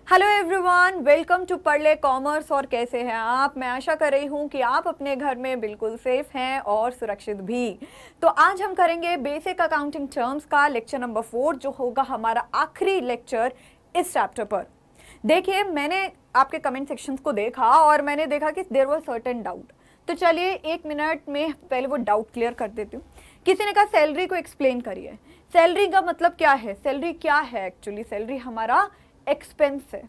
Hello everyone, welcome to पढ़ ले commerce. और कैसे हैं आप? मैं आशा कर रही हूं कि आप अपने घर में बिल्कुल सेफ हैं और सुरक्षित भी। तो आज हम करेंगे बेसिक अकाउंटिंग टर्म्स का लेक्चर नंबर 4, जो होगा हमारा आखिरी लेक्चर इस चैप्टर पर। देखिए, मैंने आपके कमेंट सेक्शंस को देखा और मैंने देखा कि देयर वाज सर्टेन डाउट। तो चलिए 1 मिनट में पहले वो डाउट क्लियर कर देती हूँ। किसी ने कहा सैलरी को एक्सप्लेन करिए। सैलरी का मतलब क्या है? सैलरी क्या है? एक्चुअली सैलरी हमारा एक्सपेंस है।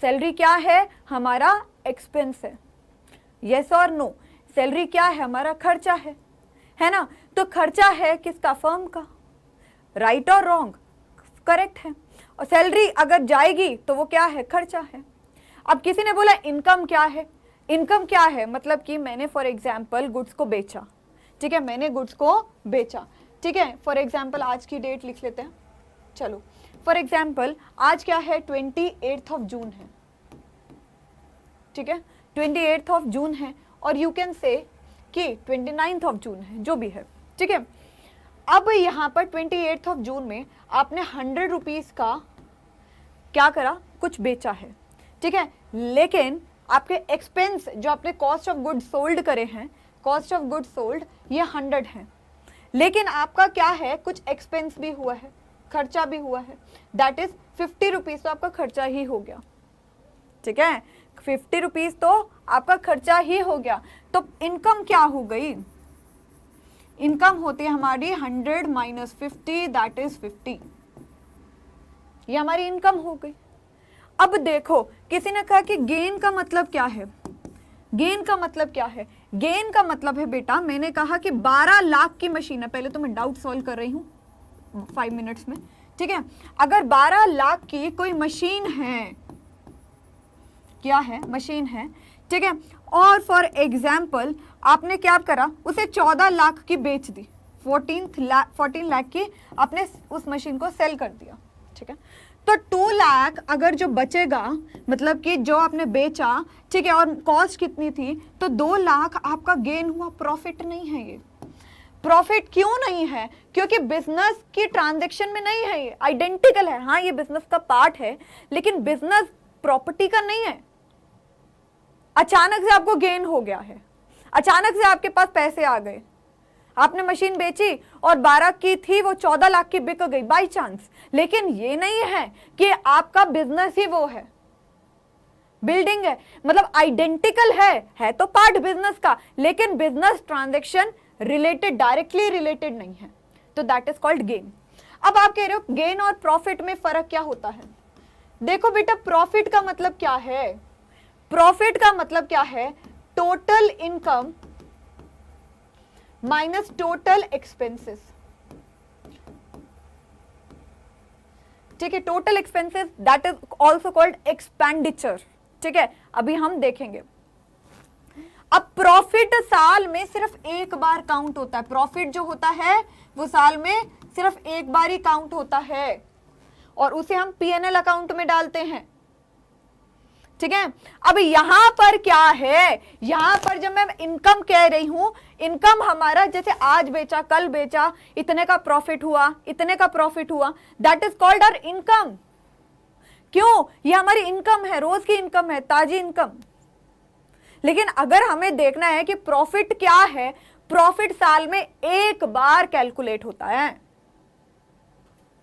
सैलरी क्या है? हमारा एक्सपेंस है। यस और नो? सैलरी क्या है? हमारा खर्चा है ना? तो खर्चा है किसका? फर्म का। राइट और रॉन्ग? करेक्ट है। और सैलरी अगर जाएगी तो वो क्या है? खर्चा है। अब किसी ने बोला इनकम क्या है? इनकम क्या है? मतलब कि मैंने फॉर एग्जाम्पल गुड्स को बेचा। ठीक है, मैंने गुड्स को बेचा। ठीक है, फॉर एग्जाम्पल आज की डेट लिख लेते हैं। चलो, फॉर एग्जाम्पल आज क्या है? 28 ऑफ जून है। ठीक है, 28 ऑफ जून है और यू कैन से कि 29 ऑफ जून है, जो भी है। ठीक है, अब यहाँ पर 28 ऑफ जून में आपने 100 रुपीज का क्या करा? कुछ बेचा है। ठीक है, लेकिन आपके एक्सपेंस जो आपने कॉस्ट ऑफ गुड्स सोल्ड करे हैं, कॉस्ट ऑफ गुड्स सोल्ड ये 100 है, लेकिन आपका क्या है? कुछ एक्सपेंस भी हुआ है, खर्चा भी हुआ है, दैट इज 50 रुपीज। तो आपका खर्चा ही हो गया। ठीक है, 50 रुपीज तो आपका खर्चा ही हो गया। तो इनकम क्या हो गई? इनकम होती है हमारी 100 माइनस 50, दैट इज 50। ये हमारी इनकम हो गई। अब देखो, किसी ने कहा कि गेन का मतलब क्या है? गेन का मतलब क्या है? गेन का मतलब है बेटा, मैंने कहा कि 12 लाख की मशीन है। पहले तो मैं डाउट सॉल्व कर रही हूं 5 मिनट्स में। ठीक है, अगर 12 लाख की कोई मशीन है, क्या है? मशीन है। ठीक है, और फॉर एग्जाम्पल आपने क्या करा? उसे 14 लाख की बेच दी। 14 लाख की आपने उस मशीन को सेल कर दिया। ठीक है, तो 2 लाख अगर जो बचेगा, मतलब कि जो आपने बेचा, ठीक है, और कॉस्ट कितनी थी? तो 2 लाख आपका गेन हुआ। प्रॉफिट नहीं है ये। प्रॉफिट क्यों नहीं है? क्योंकि बिजनेस की ट्रांजैक्शन में नहीं है ये। आइडेंटिकल है, हाँ ये बिजनेस का पार्ट है, लेकिन बिजनेस प्रॉपर्टी का नहीं है। अचानक से आपको गेन हो गया है, अचानक से आपके पास पैसे आ गए, आपने मशीन बेची और 12 की थी, वो 14 लाख की बिक गई बाई चांस। लेकिन ये नहीं है कि आपका बिजनेस ही वो है, बिल्डिंग है। मतलब आइडेंटिकल है तो पार्ट बिजनेस का, लेकिन business transaction related, directly related नहीं है। तो दैट इज कॉल्ड गेन। अब आप कह रहे हो गेन और प्रॉफिट में फर्क क्या होता है? देखो बेटा, प्रॉफिट का मतलब क्या है? प्रॉफिट का मतलब क्या है? Total income minus total expenses. ठीक है, total expenses that is also called expenditure. ठीक है, अभी हम देखेंगे। अब प्रॉफिट साल में सिर्फ एक बार काउंट होता है। प्रॉफिट जो होता है वो साल में सिर्फ एक बार ही काउंट होता है और उसे हम P&L अकाउंट में डालते हैं। ठीक है, अब यहां पर क्या है? यहां पर जब मैं इनकम कह रही हूं, इनकम हमारा जैसे आज बेचा, कल बेचा, इतने का प्रॉफिट हुआ, इतने का प्रॉफिट हुआ, that is called our income. क्यों? ये हमारी इनकम है, रोज की इनकम है, ताजी इनकम। लेकिन अगर हमें देखना है कि प्रॉफिट क्या है, प्रॉफिट साल में एक बार कैलकुलेट होता है।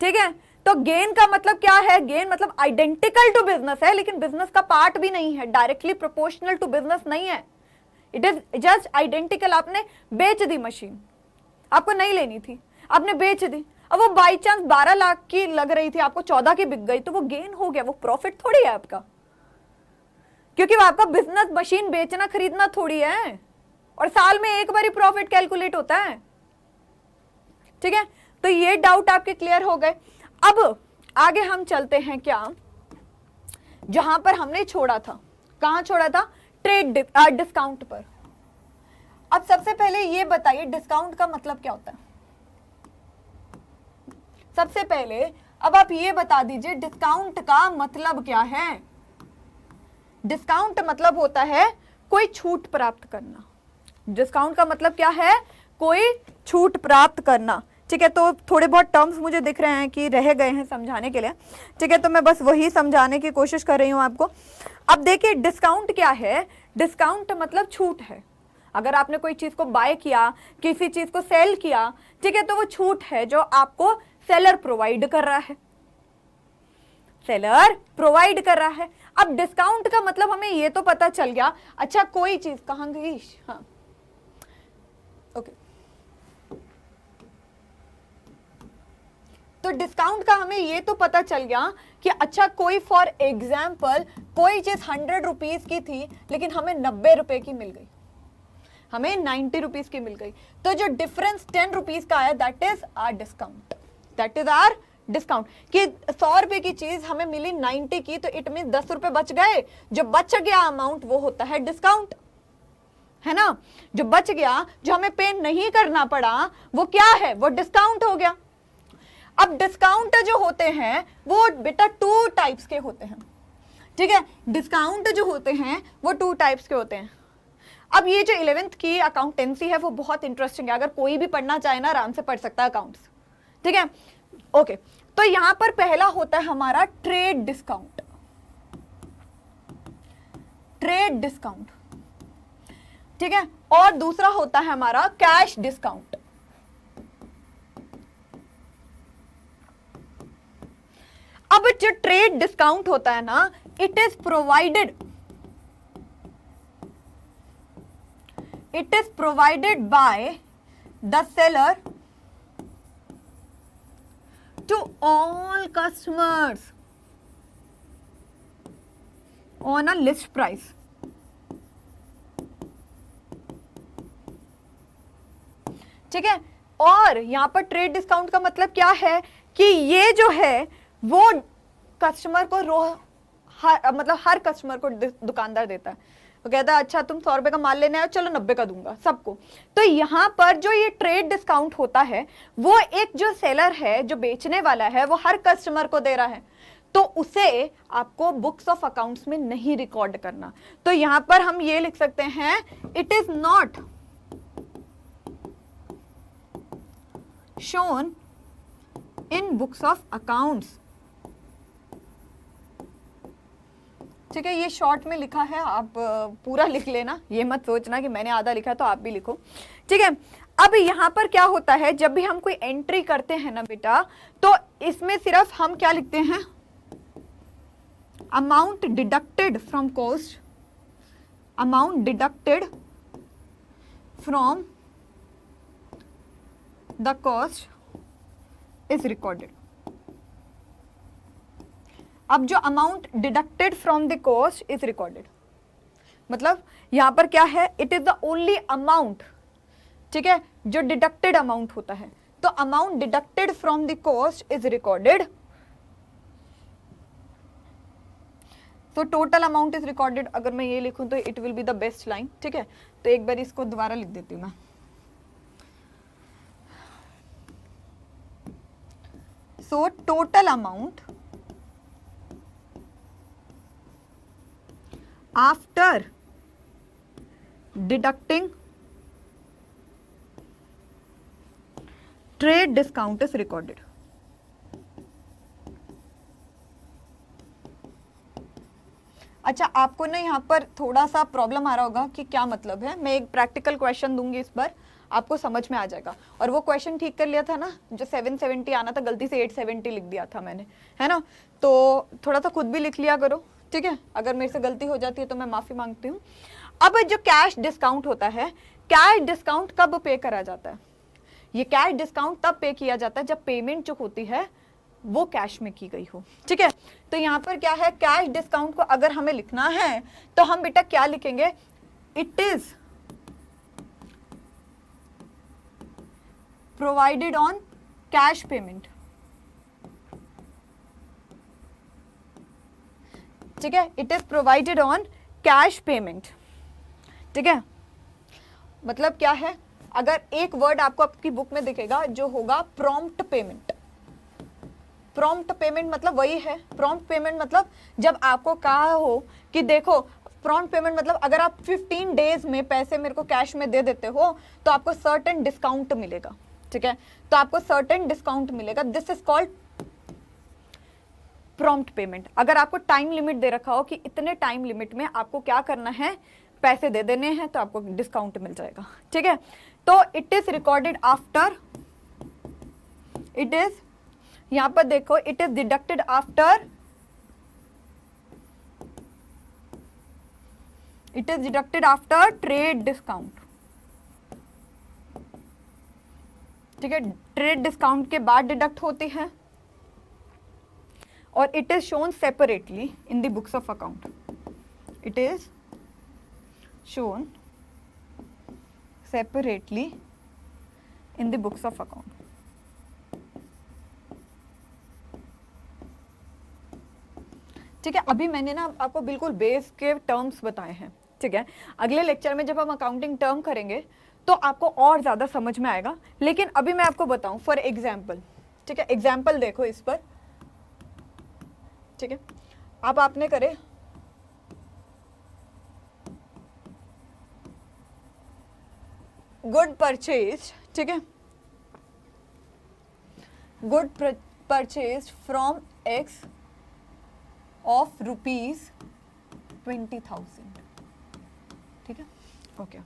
ठीक है, तो गेन का मतलब क्या है? गेन मतलब आइडेंटिकल टू बिजनेस है, लेकिन बिजनेस का पार्ट भी नहीं है, डायरेक्टली प्रोपोर्शनल टू बिजनेस नहीं है। It is just identical. आपने बेच दी मशीन, आपको नहीं लेनी थी, आपने बेच दी। अब वो बाई चांस 12 लाख की लग रही थी, आपको 14 की बिक गई, तो वो गेन हो गया। वो प्रॉफिट थोड़ी है आपका, क्योंकि वो आपका बिजनेस मशीन बेचना खरीदना थोड़ी है, और साल में एक बार ही प्रॉफिट कैलकुलेट होता है। ठीक है, तो ये डाउट आपके क्लियर हो गए। अब आगे हम चलते हैं, क्या जहां पर हमने छोड़ा था। कहां छोड़ा था? ट्रेड डिस्काउंट पर। अब सबसे पहले ये बताइए डिस्काउंट का मतलब क्या होता है? सबसे पहले अब आप ये बता दीजिए डिस्काउंट का मतलब क्या है? डिस्काउंट मतलब होता है कोई छूट प्राप्त करना। डिस्काउंट का मतलब क्या है? कोई छूट प्राप्त करना। ठीक है, तो थोड़े बहुत टर्म्स मुझे दिख रहे हैं कि रह गए हैं समझाने के लिए। ठीक है, तो मैं बस वही समझाने की कोशिश कर रही हूँ आपको। अब देखिए डिस्काउंट क्या है, डिस्काउंट मतलब छूट है। अगर आपने कोई चीज को बाय किया, किसी चीज को सेल किया, ठीक है, तो वो छूट है जो आपको सेलर प्रोवाइड कर रहा है, सेलर प्रोवाइड कर रहा है। अब डिस्काउंट का मतलब हमें ये तो पता चल गया। अच्छा कोई चीज कहाँ गई, हाँ ओके, तो डिस्काउंट का हमें ये तो पता चल गया कि अच्छा कोई फॉर एग्जाम्पल कोई चीज 100 रुपीज की थी लेकिन हमें 90 रुपए की मिल गई, हमें 90 रुपीज की मिल गई, तो जो डिफरेंस 10 रुपीज का आया that is our discount, that is our discount. कि 100 रुपए की चीज हमें मिली 90 की, तो इट मीन 10 रुपए बच गए, जो बच गया अमाउंट वो होता है डिस्काउंट, है ना। जो बच गया, जो हमें पे नहीं करना पड़ा, वो क्या है, वो डिस्काउंट हो गया। अब डिस्काउंट जो होते हैं वो बेटा 2 टाइप्स के होते हैं, ठीक है, डिस्काउंट जो होते हैं वो 2 टाइप्स के होते हैं। अब ये जो 11th की अकाउंटेंसी है वो बहुत इंटरेस्टिंग है, अगर कोई भी पढ़ना चाहे ना आराम से पढ़ सकता है अकाउंट्स, ठीक है ओके। तो यहां पर पहला होता है हमारा ट्रेड डिस्काउंट, ट्रेड डिस्काउंट, ठीक है, और दूसरा होता है हमारा कैश डिस्काउंट। अब जो ट्रेड डिस्काउंट होता है ना, it is provided by the seller to all customers on a list price, ठीक है। और यहां पर ट्रेड डिस्काउंट का मतलब क्या है कि ये जो है वो कस्टमर को मतलब हर कस्टमर को दुकानदार देता है, वो कहता है अच्छा तुम 100 रुपए का माल लेने आए, चलो 90 का दूंगा सबको। तो यहां पर जो ये ट्रेड डिस्काउंट होता है वो एक जो सेलर है, जो बेचने वाला है, वो हर कस्टमर को दे रहा है, तो उसे आपको बुक्स ऑफ अकाउंट्स में नहीं रिकॉर्ड करना। तो यहां पर हम ये लिख सकते हैं, it is not shown in books of accounts, ठीक है। ये शॉर्ट में लिखा है, आप पूरा लिख लेना, ये मत सोचना कि मैंने आधा लिखा तो आप भी लिखो, ठीक है। अब यहां पर क्या होता है, जब भी हम कोई एंट्री करते हैं ना बेटा, तो इसमें सिर्फ हम क्या लिखते हैं, amount deducted from cost, amount deducted from the cost is recorded. अब जो amount deducted from the cost is recorded, मतलब यहां पर क्या है, it is the only amount, ठीक है, जो डिडक्टेड अमाउंट होता है। तो amount deducted from the cost is recorded, तो टोटल अमाउंट इज रिकॉर्डेड। अगर मैं ये लिखूं तो it will be the best line, ठीक है। तो एक बार इसको दोबारा लिख देती हूं मैं, so total amount after deducting trade discount is recorded। अच्छा आपको ना यहाँ पर थोड़ा सा प्रॉब्लम आ रहा होगा कि क्या मतलब है, मैं एक प्रैक्टिकल क्वेश्चन दूंगी इस पर, आपको समझ में आ जाएगा। और वो क्वेश्चन ठीक कर लिया था ना, जो 770 आना था गलती से 870 लिख दिया था मैंने, है ना। तो थोड़ा सा खुद भी लिख लिया करो, ठीक है, अगर मेरे से गलती हो जाती है तो मैं माफी मांगती हूँ। अब जो कैश डिस्काउंट होता है, कैश डिस्काउंट कब पे करा जाता है, ये कैश डिस्काउंट तब पे किया जाता है जब पेमेंट जो होती है वो कैश में की गई हो, ठीक है। तो यहाँ पर क्या है, कैश डिस्काउंट को अगर हमें लिखना है तो हम बेटा क्या लिखेंगे, it is provided on cash payment, ठीक है, it is provided on cash payment, ठीक है। मतलब क्या है, अगर एक वर्ड आपको आपकी बुक में दिखेगा जो होगा प्रॉम्प्ट पेमेंट, प्रॉम्प्ट पेमेंट मतलब वही है, प्रॉम्प्ट पेमेंट मतलब जब आपको कहा हो कि देखो, प्रॉम्प्ट पेमेंट मतलब अगर आप 15 डेज में पैसे मेरे को कैश में दे देते हो तो आपको सर्टेन डिस्काउंट मिलेगा, ठीक है, तो आपको सर्टेन डिस्काउंट मिलेगा। This is called prompt payment. अगर आपको टाइम लिमिट दे रखा हो कि इतने टाइम लिमिट में आपको क्या करना है, पैसे दे देने हैं, तो आपको डिस्काउंट मिल जाएगा। ठीक है, तो it is recorded after, it is, यहां पर देखो, it is deducted after, it is deducted after trade discount. ठीक है, ट्रेड डिस्काउंट के बाद डिडक्ट होती है और it is shown separately in the books of account. It is shown separately in the books of account. ठीक है, अभी मैंने ना आपको बिल्कुल बेस के टर्म्स बताए हैं। ठीक है, अगले लेक्चर में जब हम अकाउंटिंग टर्म करेंगे तो आपको और ज़्यादा समझ में आएगा, लेकिन अभी मैं आपको बताऊं फॉर एग्जाम्पल। ठीक है, एग्जाम्पल देखो इस पर। ठीक है, अब आपने करे गुड परचेज, ठीक है, good purchase from X of ₹20,000। ठीक है, ओके,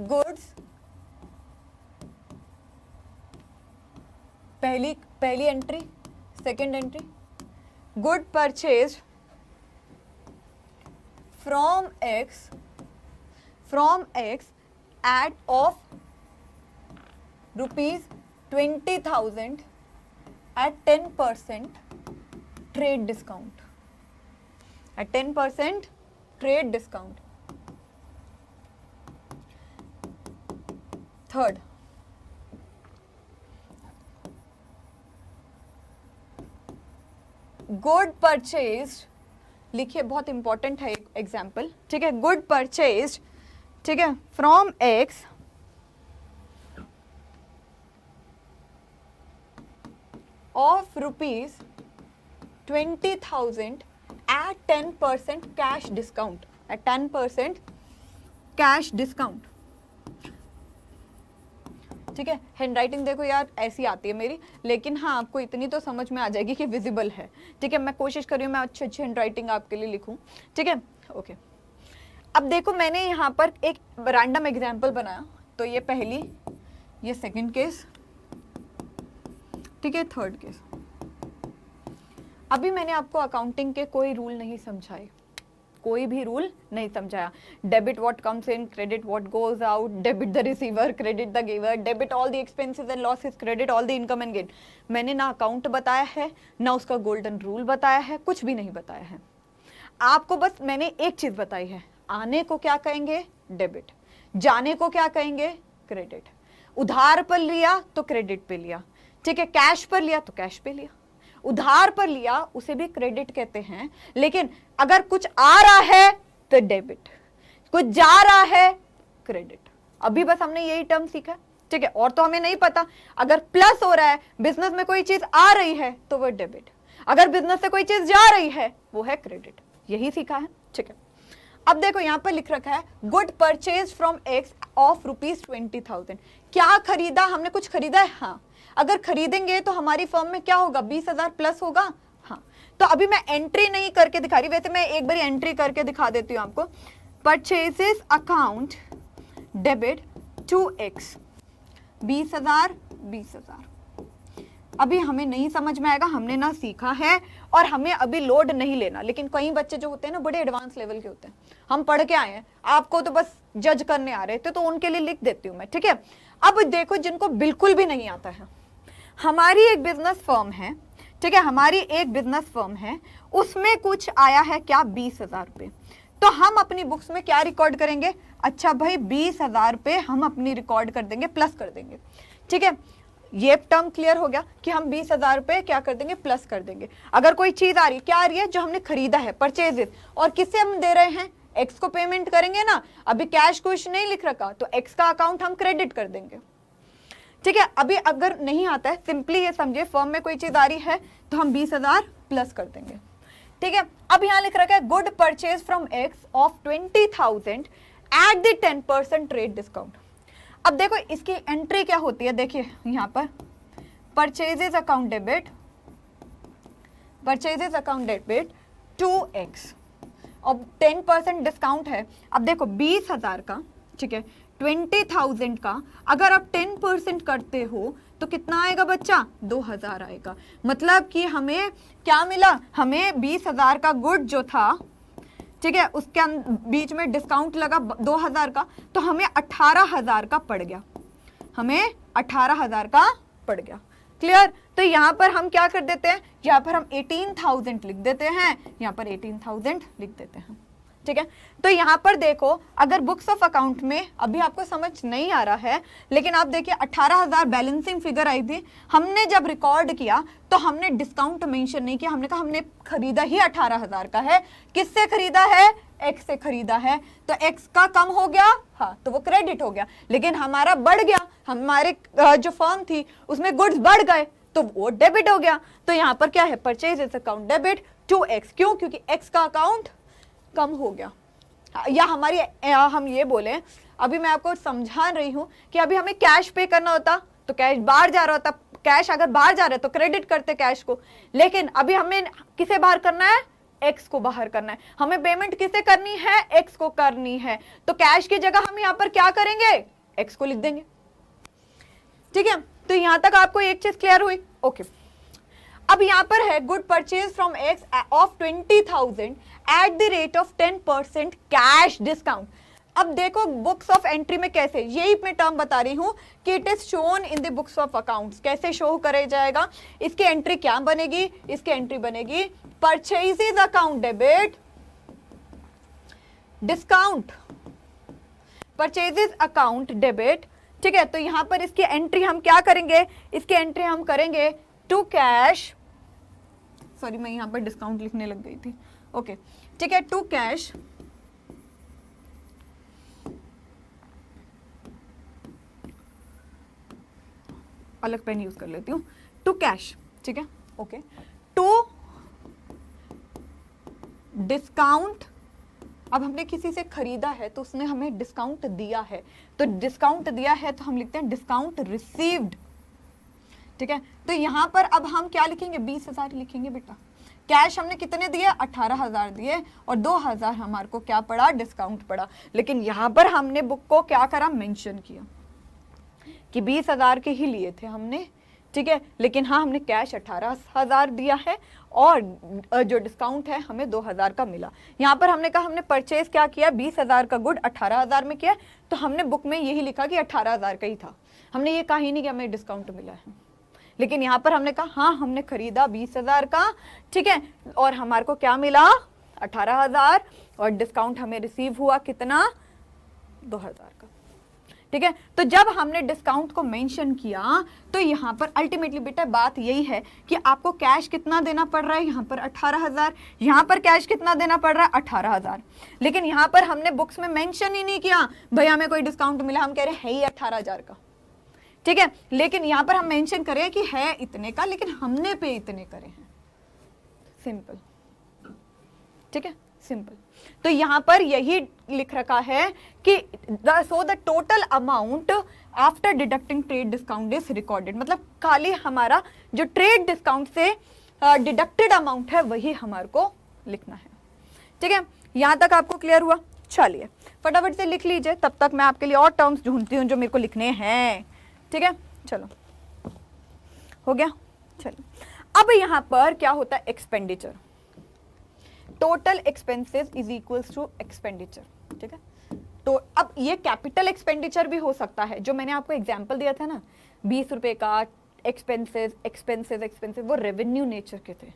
गुड्स, पहली entry, second entry, good purchase from X at of ₹20,000 at 10% trade discount, at 10% trade discount. Third, good purchase, लिखिए, बहुत इंपॉर्टेंट है एग्जाम्पल। ठीक है, गुड परचेज, ठीक है, from X of ₹20,000 at 10% cash discount, at 10% cash discount. ठीक है, hand writing देखो यार ऐसी आती है मेरी, लेकिन हाँ आपको इतनी तो समझ में आ जाएगी कि विजिबल है। ठीक है, मैं कोशिश कर रही हूँ मैं अच्छी अच्छी हैंड राइटिंग आपके लिए लिखूँ। ठीक है, ओके। अब देखो मैंने यहाँ पर एक रैंडम एग्जाम्पल बनाया, तो ये पहली, ये सेकंड केस, ठीक है, थर्ड केस। अभी मैंने आपको अकाउंटिंग के कोई रूल नहीं समझाए, कोई भी रूल नहीं समझाया। Debit what comes in, credit what goes out, debit the receiver, credit the giver, debit all the expenses and losses, credit all the income and gain. मैंने ना अकाउंट बताया है, ना उसका गोल्डन रूल बताया है, कुछ भी नहीं बताया है। आपको बस मैंने एक चीज बताई है, आने को क्या कहेंगे, डेबिट, जाने को क्या कहेंगे, क्रेडिट। उधार पर लिया तो क्रेडिट पे लिया, ठीक है, कैश पर लिया तो कैश पे लिया। उधार पर लिया उसे भी क्रेडिट कहते हैं, लेकिन अगर कुछ आ रहा है तो डेबिट, कुछ जा रहा है क्रेडिट। अभी बस हमने यही टर्म सीखा, ठीक है, और तो हमें नहीं पता। अगर प्लस हो रहा है, बिजनेस में कोई चीज आ रही है तो वो डेबिट, अगर बिजनेस से कोई चीज जा रही है वो है क्रेडिट, यही सीखा है। ठीक है, अब देखो यहां पर लिख रखा है good purchase from X of ₹20,000। क्या खरीदा हमने, कुछ खरीदा है, हाँ। अगर खरीदेंगे तो हमारी फर्म में क्या होगा, 20,000 प्लस होगा, हाँ। तो अभी मैं एंट्री नहीं करके दिखा रही, वैसे मैं एक बार एंट्री करके दिखा देती हूँ आपको। Purchases account debit to X, 20,000 20,000। अभी हमें नहीं समझ में आएगा, हमने ना सीखा है और हमें अभी लोड नहीं लेना। लेकिन कई बच्चे जो होते हैं ना बड़े एडवांस लेवल के होते हैं, हम पढ़ के आए हैं, आपको तो बस जज करने आ रहे थे, तो उनके लिए लिख देती हूं मैं। ठीक है, अब देखो जिनको बिल्कुल भी नहीं आता है, हमारी एक बिजनेस फर्म है, ठीक है, हमारी एक बिजनेस फर्म है, उसमें कुछ आया है क्या, 20,000 रुपये। तो हम अपनी बुक्स में क्या रिकॉर्ड करेंगे, अच्छा भाई 20,000 रुपये हम अपनी रिकॉर्ड कर देंगे, प्लस कर देंगे। ठीक है, ये टर्म क्लियर हो गया कि हम 20,000 रुपये क्या कर देंगे, प्लस कर देंगे। अगर कोई चीज आ रही है, क्या आ रही है, जो हमने खरीदा है, परचेजेस, और किससे हम दे रहे हैं, एक्स को पेमेंट करेंगे ना। अभी कैश कुछ नहीं लिख रखा, तो एक्स का अकाउंट हम क्रेडिट कर देंगे। ठीक है, अभी अगर नहीं आता है, सिंपली ये समझिए फर्म में कोई चीज आ रही है तो हम 20,000 प्लस कर देंगे। ठीक है, अब यहां लिख रखा है good purchase from X of 20,000 at the 10% trade discount. अब देखो इसकी एंट्री क्या होती है, देखिए यहाँ पर purchases account debit, purchases account debit 2x और 10% डिस्काउंट है। अब देखो 20,000 का, ठीक है, 20,000 का अगर आप 10% करते हो तो कितना आएगा बच्चा, 2,000 आएगा। मतलब कि हमें क्या मिला, हमें 20,000 का गुड जो था, ठीक है, उसके बीच में डिस्काउंट लगा 2,000 का, तो हमें 18,000 का पड़ गया, हमें 18,000 का पड़ गया। क्लियर? तो यहाँ पर हम क्या कर देते हैं, यहाँ पर हम 18,000 लिख देते हैं, यहाँ पर 18,000 लिख देते हैं। ठीक है, तो यहाँ पर देखो अगर बुक्स ऑफ अकाउंट में अभी आपको समझ नहीं आ रहा है, लेकिन आप देखिए 18,000 बैलेंसिंग फिगर आई थी, हमने जब रिकॉर्ड किया तो हमने डिस्काउंट मेंशन नहीं किया, हमने कहा हमने खरीदा ही 18,000 का है। किससे खरीदा है, एक्स से खरीदा है, तो एक्स का कम हो गया, हाँ, तो वो क्रेडिट हो गया, लेकिन हमारा बढ़ गया, हमारे जो फर्म थी उसमें गुड्स बढ़ गए तो वो डेबिट हो गया। तो यहाँ पर क्या है, परचेज अकाउंट डेबिट 2x, क्यों, क्योंकि x का अकाउंट कम हो गया। या हमारी हम ये बोले, अभी मैं आपको समझा रही हूं कि अभी हमें कैश पे करना होता तो कैश बाहर जा रहा होता, कैश अगर बाहर जा रहा है तो क्रेडिट करते कैश को, लेकिन अभी हमें किसे बाहर करना है, एक्स को बाहर करना है। हमें पेमेंट किसे करनी है, एक्स को करनी है, तो कैश की जगह हम यहाँ पर क्या करेंगे, एक्स को लिख देंगे। ठीक है, तो यहां तक आपको एक चीज क्लियर हुई? ओके। अब यहां पर है good purchase from X of 20,000 at the rate of 10% cash discount. अब देखो बुक्स ऑफ एंट्री में कैसे, यही मैं टर्म बता रही हूं कि it is shown in the books of accounts. कैसे शो करे जाएगा, इसकी एंट्री क्या बनेगी, इसकी एंट्री बनेगी purchases account debit discount, purchases account debit. ठीक है, तो यहां पर इसकी एंट्री हम क्या करेंगे, इसकी एंट्री हम करेंगे टू कैश, सॉरी मैं यहां पर डिस्काउंट लिखने लग गई थी, ओके, ठीक है, टू कैश अलग पेन यूज कर लेती हूं, टू कैश, ठीक है, ओके, टू डिस्काउंट। अब हमने किसी से खरीदा है तो उसने हमें डिस्काउंट दिया है, तो डिस्काउंट दिया है तो हम लिखते हैं डिस्काउंट रिसीव्ड। ठीक है, तो यहां पर अब हम क्या लिखेंगे, 20,000 लिखेंगे बेटा। कैश हमने कितने दिए, 18,000 दिए, और 2,000 हमारे को क्या पड़ा, डिस्काउंट पड़ा। लेकिन यहां पर हमने बुक को क्या करा, मेंशन किया कि 20,000 के ही लिए थे हमने, ठीक है, लेकिन हाँ हमने कैश 18,000 दिया है और जो डिस्काउंट है हमें 2,000 का मिला। यहाँ पर हमने कहा हमने परचेज क्या किया, 20,000 का गुड 18,000 में किया, तो हमने बुक में यही लिखा कि 18,000 का ही था, हमने ये कहा ही नहीं कि हमें डिस्काउंट मिला है। लेकिन यहाँ पर हमने कहा हाँ हमने खरीदा 20,000 का, ठीक है, और हमारे को क्या मिला, 18,000, और डिस्काउंट हमें रिसीव हुआ कितना, 2,000 का। ठीक है, तो जब हमने डिस्काउंट को मेंशन किया तो यहाँ पर अल्टीमेटली बेटा बात यही है कि आपको कैश कितना देना पड़ रहा है, यहाँ पर 18,000, यहाँ पर कैश कितना देना पड़ रहा है, 18,000। लेकिन यहाँ पर हमने बुक्स में मेंशन ही नहीं किया भाई हमें कोई डिस्काउंट मिला, हम कह रहे हैं है ही 18,000 का। ठीक है, लेकिन यहाँ पर हम मेंशन करें कि है इतने का, लेकिन हमने पे इतने करे हैं, सिंपल। ठीक है, सिंपल। तो यहां पर यही लिख रखा है कि so the total amount after deducting trade discount is recorded, मतलब खाली हमारा जो ट्रेड डिस्काउंट से डिडक्टेड अमाउंट है वही हमारे को लिखना है। ठीक है, यहां तक आपको क्लियर हुआ? चलिए फटाफट से लिख लीजिए, तब तक मैं आपके लिए और टर्म्स ढूंढती हूं जो मेरे को लिखने हैं। ठीक है, चलो हो गया। चलो अब यहां पर क्या होता है, expenditure, total expenses is equals to expenditure. ठीक है, तो अब ये कैपिटल एक्सपेंडिचर भी हो सकता है, जो मैंने आपको एग्जांपल दिया था ना 20 रुपए का एक्सपेंसेस, वो रेवेन्यू नेचर के थे।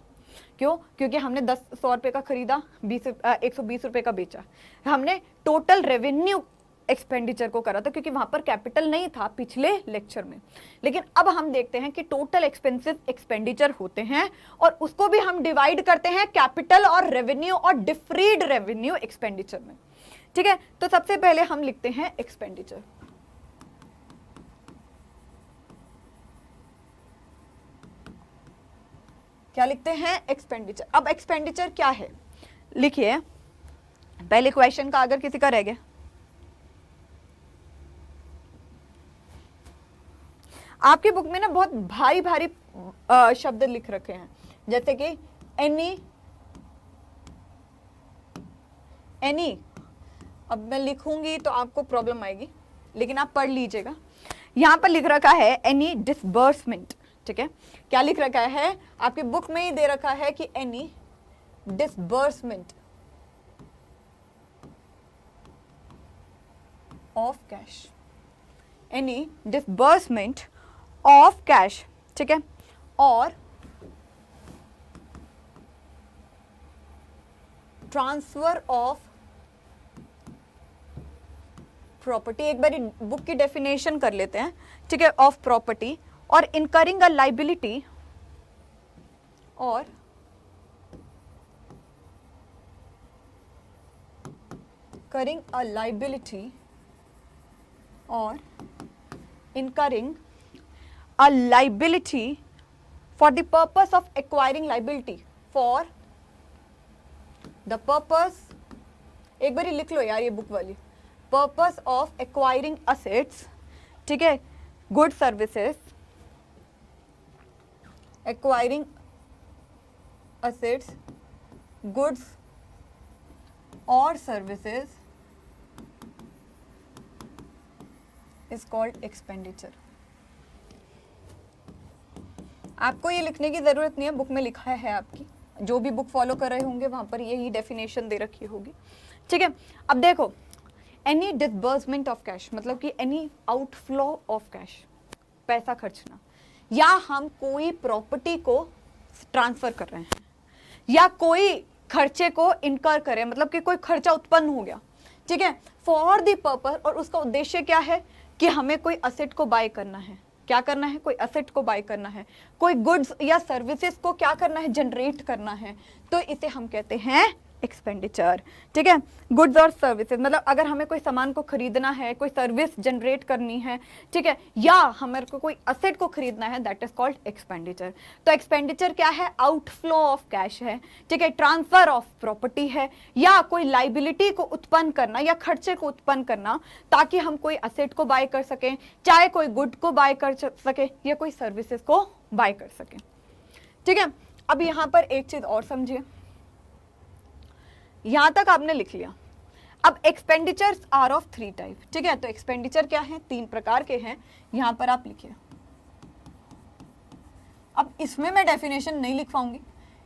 क्यों? क्योंकि हमने 100 रुपए का खरीदा, 120 रुपए का बेचा, हमने टोटल रेवेन्यू एक्सपेंडिचर को करा था, क्योंकि वहां पर कैपिटल नहीं था पिछले लेक्चर में। लेकिन अब हम देखते हैं कि टोटल एक्सपेंसेस एक्सपेंडिचर होते हैं और उसको भी हम डिवाइड करते हैं कैपिटल और रेवेन्यू और डिफरीड रेवेन्यू एक्सपेंडिचर में। ठीक है, तो सबसे पहले हम लिखते हैं एक्सपेंडिचर। क्या लिखते हैं, एक्सपेंडिचर। अब एक्सपेंडिचर क्या है लिखिए, पहले क्वेश्चन का अगर किसी का रह गया, आपकी बुक में ना बहुत भारी भारी शब्द लिख रखे हैं, जैसे कि एनी। अब मैं लिखूंगी तो आपको प्रॉब्लम आएगी, लेकिन आप पढ़ लीजिएगा। यहां पर लिख रखा है एनी डिसबर्समेंट, ठीक है। क्या लिख रखा है, आपकी बुक में ही दे रखा है कि any disbursement of cash, any disbursement of cash, ठीक है, और ट्रांसफर ऑफ प्रॉपर्टी। एक बार बुक की डेफिनेशन कर लेते हैं, ठीक है, ऑफ प्रॉपर्टी, और इनकरिंग अ लाइबिलिटी, और करिंग अ लाइबिलिटी, और incurring a liability for the purpose of acquiring liability, for the purpose, एक बारी लिख लो यार ये बुक वाली, purpose of acquiring assets, ठीक है, good services, acquiring assets, goods or services is called expenditure। आपको ये लिखने की जरूरत नहीं है, बुक में लिखा है आपकी, जो भी बुक फॉलो कर रहे होंगे वहां पर यही डेफिनेशन दे रखी होगी, ठीक है। अब देखो, एनी डिसबर्समेंट ऑफ कैश मतलब कि एनी आउटफ्लो ऑफ कैश, पैसा खर्चना, या हम कोई प्रॉपर्टी को ट्रांसफर कर रहे हैं, या कोई खर्चे को इनकर करें, मतलब कि कोई खर्चा उत्पन्न हो गया, ठीक है, फॉर द पर्पस, और उसका उद्देश्य क्या है कि हमें कोई असेट को बाय करना है। क्या करना है? कोई असेट को बाय करना है, कोई गुड्स या सर्विसेज को क्या करना है? जनरेट करना है, तो इसे हम कहते हैं एक्सपेंडिचर, ठीक है। गुड्स और सर्विसेज मतलब अगर हमें कोई सामान को खरीदना है, कोई सर्विस जनरेट करनी है, ठीक है, या हमारे को कोई असेट को खरीदना है, दैट इज कॉल्ड एक्सपेंडिचर। तो एक्सपेंडिचर क्या है? आउटफ्लो ऑफ कैश है, ठीक है, ट्रांसफर ऑफ प्रॉपर्टी है, या कोई लाइबिलिटी को उत्पन्न करना या खर्चे को उत्पन्न करना ताकि हम कोई असेट को बाय कर सकें, चाहे कोई गुड को बाय कर सके या कोई सर्विसेज को बाय कर सके, ठीक है। अब यहां पर एक चीज और समझिए, यहां तक आपने लिख लिया। अब एक्सपेंडिचर्स आर ऑफ 3 टाइप, ठीक है। तो एक्सपेंडिचर क्या है? 3 प्रकार के हैं, यहां पर आप लिखिए। अब इसमें मैं डेफिनेशन नहीं लिख पाऊंगी।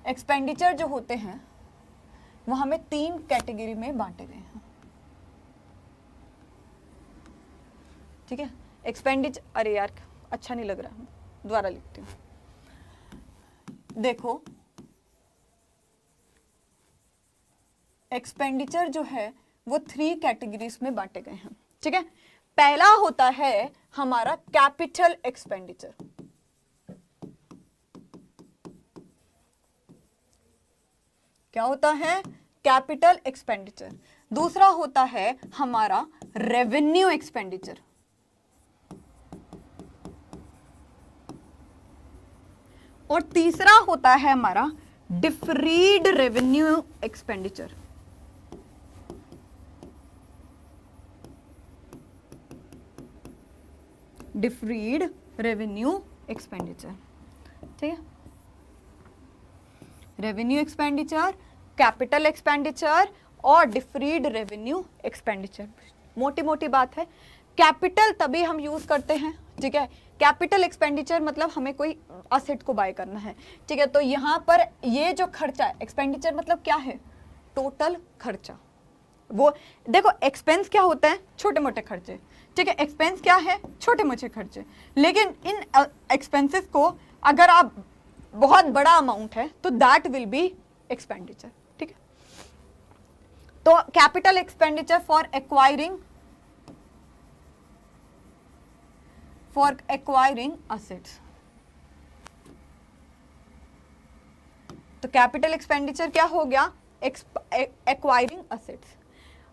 एक्सपेंडिचर जो होते हैं वो हमें 3 कैटेगरी में बांटे गए हैं, ठीक है। एक्सपेंडिचर, अरे यार अच्छा नहीं लग रहा, दोबारा लिखती हूं। देखो, एक्सपेंडिचर जो है वो 3 कैटेगरीज में बांटे गए हैं, ठीक है। पहला होता है हमारा कैपिटल एक्सपेंडिचर, क्या होता है? Capital expenditure. दूसरा होता है हमारा रेवेन्यू एक्सपेंडिचर, और तीसरा होता है हमारा डिफरीड रेवेन्यू एक्सपेंडिचर। डिफरीड रेवेन्यू एक्सपेंडिचर, ठीक है। रेवेन्यू एक्सपेंडिचर, कैपिटल एक्सपेंडिचर और डिफरीड रेवेन्यू एक्सपेंडिचर। मोटी मोटी बात है, कैपिटल तभी हम यूज करते हैं, ठीक है। कैपिटल एक्सपेंडिचर मतलब हमें कोई असेट को बाय करना है, ठीक है। तो यहां पर ये जो खर्चा है, एक्सपेंडिचर मतलब क्या है? टोटल खर्चा। वो देखो, एक्सपेंस क्या होता है? छोटे मोटे खर्चे, ठीक है। एक्सपेंस क्या है? छोटे मोटे खर्चे। लेकिन इन एक्सपेंसेस को अगर आप बहुत बड़ा अमाउंट है तो दैट विल बी एक्सपेंडिचर, ठीक है। तो capital expenditure for acquiring assets. तो कैपिटल एक्सपेंडिचर क्या हो गया? Acquiring assets.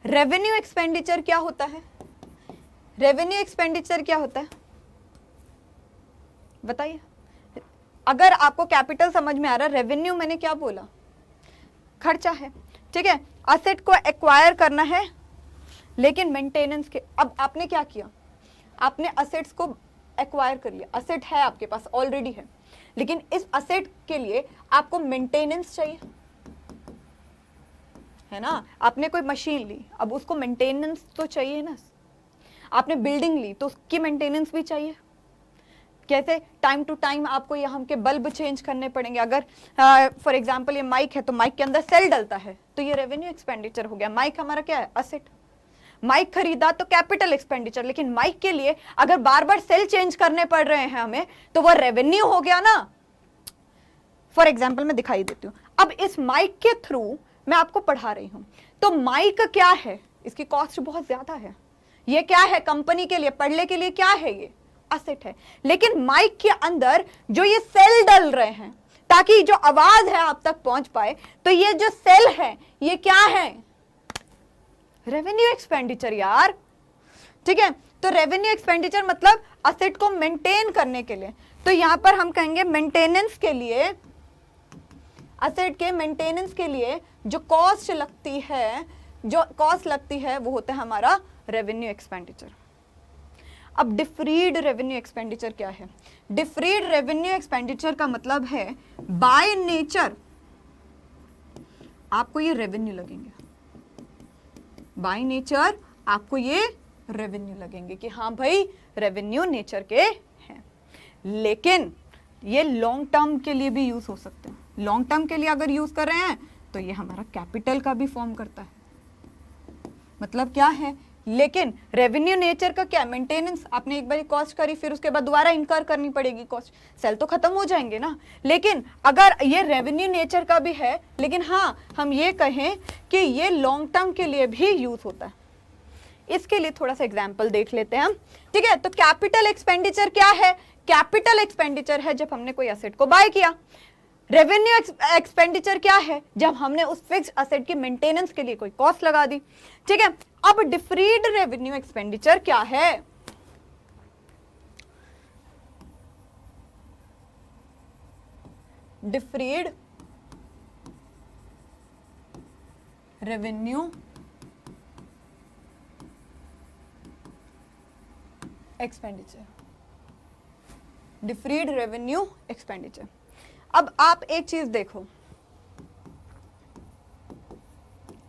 रेवेन्यू एक्सपेंडिचर क्या होता है? रेवेन्यू एक्सपेंडिचर क्या होता है बताइए। अगर आपको कैपिटल समझ में आ रहा है, रेवेन्यू मैंने क्या बोला? खर्चा है, ठीक है। असेट को एक्वायर करना है, लेकिन मेंटेनेंस के, अब आपने क्या किया? आपने असेट्स को एक्वायर कर लिया, असेट है आपके पास ऑलरेडी है, लेकिन इस असेट के लिए आपको मेंटेनेंस चाहिए, है ना। आपने कोई मशीन ली, अब उसको मेंटेनेंस तो चाहिए ना। आपने बिल्डिंग ली तो उसकी मेंटेनेंस भी चाहिए। कैसे? टाइम टू टाइम आपको यहाँ के बल्ब चेंज करने पड़ेंगे। अगर फॉर एग्जांपल ये माइक है तो माइक के अंदर सेल डलता है तो ये रेवेन्यू एक्सपेंडिचर हो गया। माइक हमारा क्या है? असेट। माइक खरीदा तो कैपिटल एक्सपेंडिचर, लेकिन माइक के लिए अगर बार बार सेल चेंज करने पड़ रहे हैं हमें तो वो रेवेन्यू हो गया ना। फॉर एग्जाम्पल मैं दिखाई देती हूँ। अब इस माइक के थ्रू मैं आपको पढ़ा रही हूं, तो माइक क्या है? इसकी कॉस्ट बहुत ज्यादा है। ये क्या है? कंपनी के लिए, पढ़ने के लिए क्या है? ये असेट है। लेकिन माइक के अंदर जो ये सेल डल रहे हैं ताकि जो आवाज है आप तक पहुंच पाए, तो ये जो सेल है ये क्या है? रेवेन्यू एक्सपेंडिचर यार। ठीक है, तो रेवेन्यू एक्सपेंडिचर मतलब असेट को मेंटेन करने के लिए। तो यहां पर हम कहेंगे मेंटेनेंस के लिए, असेट के मेंटेनेंस के लिए जो कॉस्ट लगती है वो होता है हमारा रेवेन्यू एक्सपेंडिचर। अब डिफरीड रेवेन्यू एक्सपेंडिचर क्या है? डिफरीड रेवेन्यू एक्सपेंडिचर का मतलब है बाय नेचर आपको ये रेवेन्यू लगेंगे, बाय नेचर आपको ये रेवेन्यू लगेंगे कि हाँ भाई रेवेन्यू नेचर के हैं, लेकिन ये लॉन्ग टर्म के लिए भी यूज हो सकते हैं। लॉन्ग टर्म के लिए अगर यूज कर रहे हैं तो ये हमारा कैपिटल का भी फॉर्म करता है। मतलब क्या है? लेकिन रेवेन्यू नेचर का क्या? मेंटेनेंस। आपने एक बार कॉस्ट करी, फिर उसके बाद दोबारा इनकर करनी पड़ेगी कॉस्ट, सेल तो खत्म हो जाएंगे ना। लेकिन अगर ये रेवेन्यू नेचर का भी है, लेकिन हाँ हम ये कहें कि ये लॉन्ग टर्म के लिए भी यूज होता है, इसके लिए थोड़ा सा एग्जाम्पल देख लेते हैं हम। ठीक है, तो कैपिटल एक्सपेंडिचर क्या है? कैपिटल एक्सपेंडिचर है जब हमने कोई असेट को बाय किया। रेवेन्यू एक्सपेंडिचर क्या है? जब हमने उस फिक्स्ड असेट की मेंटेनेंस के लिए कोई कॉस्ट लगा दी। ठीक है, अब डिफरीड रेवेन्यू एक्सपेंडिचर क्या है? डिफरीड रेवेन्यू एक्सपेंडिचर, डिफरीड रेवेन्यू एक्सपेंडिचर। अब आप एक चीज देखो,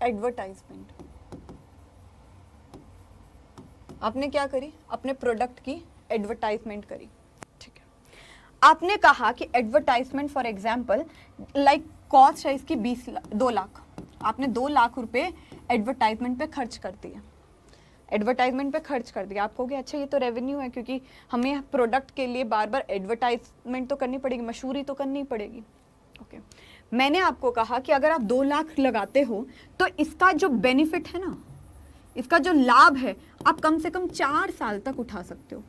एडवर्टाइजमेंट। आपने क्या करी? अपने प्रोडक्ट की एडवर्टाइजमेंट करी। ठीक है, आपने कहा कि advertisement for example like cost है इसकी 2 लाख। आपने 2 लाख रुपए एडवर्टाइजमेंट पे खर्च कर दिया, एडवर्टाइजमेंट पे खर्च कर दिया। आप कहोगे अच्छा ये तो रेवेन्यू है, क्योंकि हमें प्रोडक्ट के लिए बार बार एडवर्टाइजमेंट तो करनी पड़ेगी, मशहूरी तो करनी पड़ेगी। ओके, मैंने आपको कहा कि अगर आप 2 लाख लगाते हो तो इसका जो बेनिफिट है ना, इसका जो लाभ है, आप कम से कम 4 साल तक उठा सकते हो।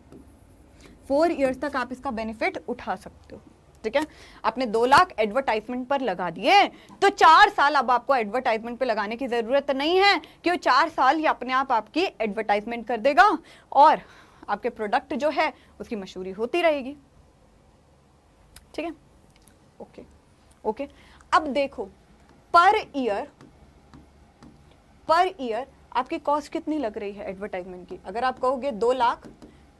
4 इयर्स तक आप इसका बेनिफिट उठा सकते हो। ठीक है, आपने 2 लाख एडवर्टाइजमेंट पर लगा दिए तो 4 साल अब आपको एडवर्टाइजमेंट पे लगाने की जरूरत नहीं है, क्योंकि 4 साल ये अपने आप आपकी एडवर्टाइजमेंट कर देगा और आपके प्रोडक्ट जो है उसकी मशहूरी होती रहेगी। ठीक है, ओके ओके। अब देखो पर ईयर आपकी कॉस्ट कितनी लग रही है एडवर्टाइजमेंट की? अगर आप कहोगे 2 lakh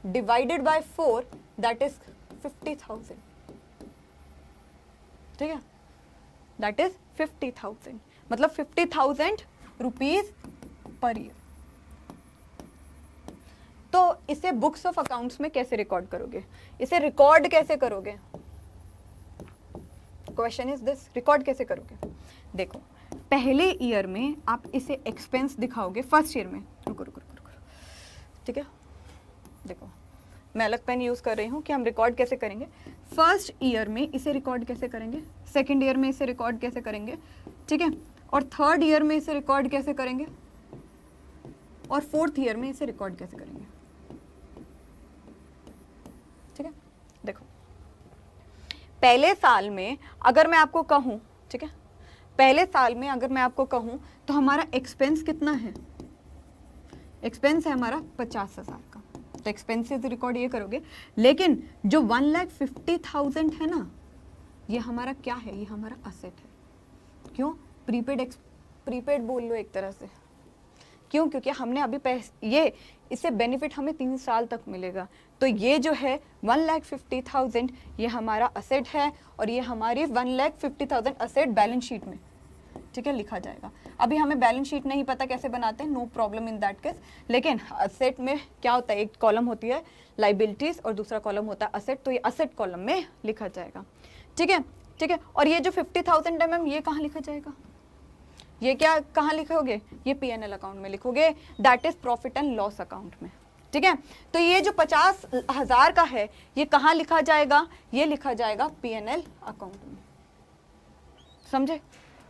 divided by 4 that is 50,000। ठीक है, दैट इज 50,000, मतलब 50,000 रुपीज पर ईयर। तो इसे बुक्स ऑफ अकाउंट्स में कैसे रिकॉर्ड करोगे? इसे रिकॉर्ड कैसे करोगे? क्वेश्चन इज दिस, रिकॉर्ड कैसे करोगे? देखो, पहले ईयर में आप इसे एक्सपेंस दिखाओगे, फर्स्ट ईयर में। रुको रुको रुको रुको, ठीक है, देखो मैं अलग पेन यूज कर रही हूँ कि हम रिकॉर्ड कैसे करेंगे। फर्स्ट ईयर में इसे रिकॉर्ड कैसे करेंगे, सेकंड ईयर में इसे रिकॉर्ड कैसे करेंगे, ठीक है, और थर्ड ईयर में इसे रिकॉर्ड कैसे करेंगे, और फोर्थ ईयर में इसे रिकॉर्ड कैसे करेंगे। ठीक है, देखो पहले साल में अगर मैं आपको कहूँ, ठीक है, पहले साल में अगर मैं आपको कहूँ तो हमारा एक्सपेंस कितना है? एक्सपेंस है हमारा 50,000 का, तो एक्सपेंसेस रिकॉर्ड ये करोगे। लेकिन जो 1,50,000 है ना, ये हमारा क्या है? ये हमारा असेट है। क्यों? प्रीपेड बोल लो एक तरह से, क्यों? क्योंकि हमने अभी ये इससे बेनिफिट हमें 3 साल तक मिलेगा। तो ये जो है 1,50,000 ये हमारा असेट है और ये हमारी 1,50,000 असेट बैलेंस शीट में, ठीक है, लिखा जाएगा। अभी हमें बैलेंस शीट नहीं पता कैसे बनाते हैं, no problem in that case, लेकिन असेट में क्या होता है, एक कॉलम होती है लाइबिलिटीज और दूसरा कॉलम होता है असेट, तो ये असेट कॉलम में लिखा जाएगा। ठीक है, ठीक है। और ये जो 50,000 mm ये कहाँ लिखा जाएगा, ये क्या कहाँ लिखोगे, ये P&L अकाउंट में लिखोगे, that is profit and loss account में। ठीक है, तो ये जो 50,000 का है ये कहाँ लिखा जाएगा, ये लिखा जाएगा P&L अकाउंट में। समझे,